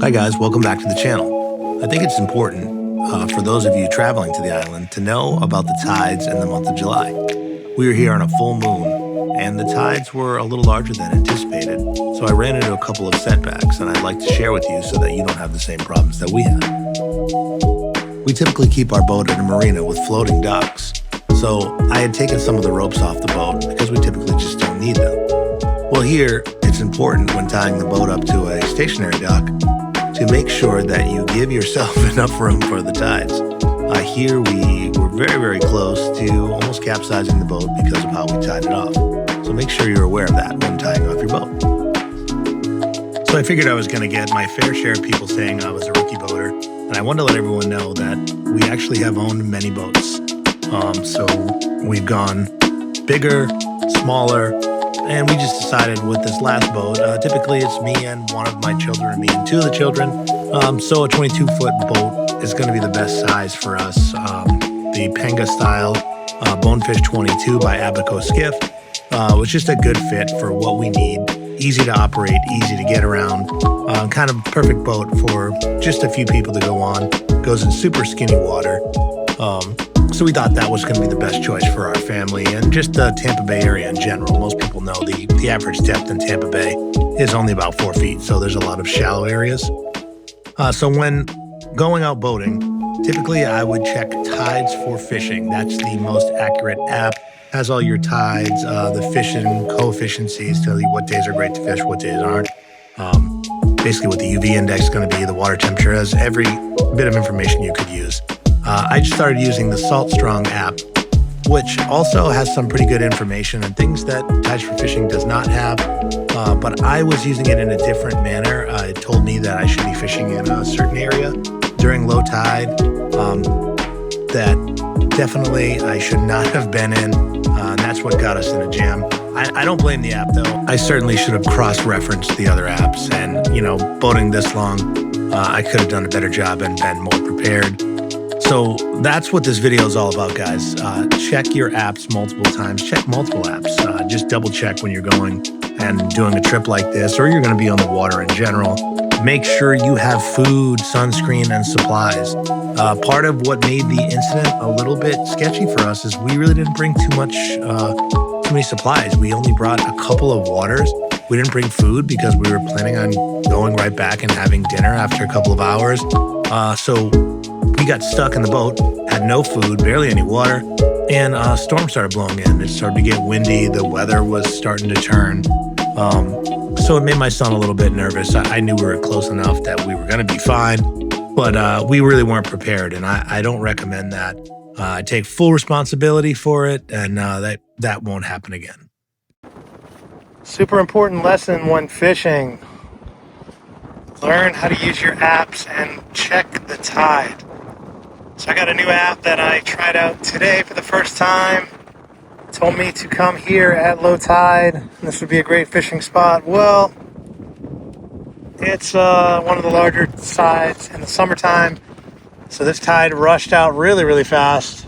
Hi guys, welcome back to the channel. I think it's important for those of you traveling to the island to know about the tides in the month of July. We were here on a full moon and the tides were a little larger than anticipated, so I ran into a couple of setbacks and I'd like to share with you so that you don't have the same problems that we have. We typically keep our boat at a marina with floating docks, so I had taken some of the ropes off the boat because we typically just don't need them. Well, here it's important when tying the boat up to a stationary dock to make sure that you give yourself enough room for the tides. Here we were very, very close to almost capsizing the boat because of how we tied it off. So make sure you're aware of that when tying off your boat. So I figured I was going to get my fair share of people saying I was a rookie boater, and I wanted to let everyone know that we actually have owned many boats. So we've gone bigger, smaller, and we just decided with this last boat, typically it's me and one of my children, me and two of the children. So a 22-foot boat is going to be the best size for us. The Panga style Bonefish 22 by Abaco Skiff was just a good fit for what we need. Easy to operate, easy to get around, kind of perfect boat for just a few people to go on. Goes in super skinny water. So we thought that was going to be the best choice for our family and just the Tampa Bay area in general. Most people know the average depth in Tampa Bay is only about 4 feet, so there's a lot of shallow areas. So when going out boating, typically I would check tides for fishing. That's the most accurate app. Has all your tides, the fishing coefficients, tell you what days are great to fish, what days aren't. Basically what the UV index is going to be, the water temperature, has every bit of information you could use. I just started using the Salt Strong app, which also has some pretty good information and things that Tides for Fishing does not have. But I was using it in a different manner. It told me that I should be fishing in a certain area during low tide that definitely I should not have been in. And that's what got us in a jam. I don't blame the app though. I certainly should have cross-referenced the other apps, and boating this long, I could have done a better job and been more prepared. So that's what this video is all about, guys. Check your apps multiple times. Check multiple apps. Just double check when you're going and doing a trip like this, or you're going to be on the water in general. Make sure you have food, sunscreen, and supplies. Part of what made the incident a little bit sketchy for us is we really didn't bring too many supplies. We only brought a couple of waters. We didn't bring food because we were planning on going right back and having dinner after a couple of hours. So we got stuck in the boat, had no food, barely any water, and a storm started blowing in. It started to get windy. The weather was starting to turn. So it made my son a little bit nervous. I knew we were close enough that we were going to be fine, but we really weren't prepared, and I don't recommend that. I take full responsibility for it, and that won't happen again. Super important lesson when fishing. Learn how to use your apps and check the tide. So I got a new app that I tried out today for the first time. It told me to come here at low tide, and this would be a great fishing spot. Well, it's one of the larger tides in the summertime, so this tide rushed out really, really fast.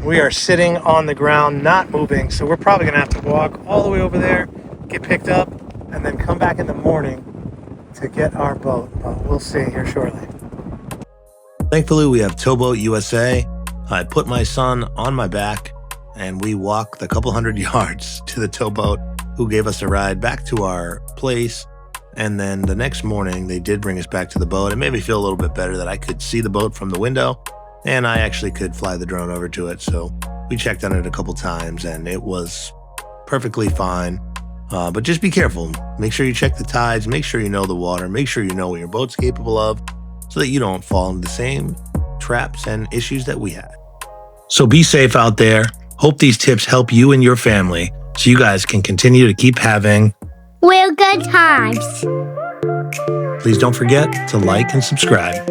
We are sitting on the ground, not moving, so we're probably going to have to walk all the way over there, get picked up, and then come back in the morning to get our boat. But we'll see here shortly. Thankfully, we have Towboat USA. I put my son on my back, and we walked a couple hundred yards to the towboat, who gave us a ride back to our place. And then the next morning, they did bring us back to the boat. It made me feel a little bit better that I could see the boat from the window, and I actually could fly the drone over to it. So we checked on it a couple times, and it was perfectly fine. But just be careful. Make sure you check the tides. Make sure you know the water. Make sure you know what your boat's capable of, so that you don't fall into the same traps and issues that we had. So be safe out there. Hope these tips help you and your family so you guys can continue to keep having real good times. Please don't forget to like and subscribe.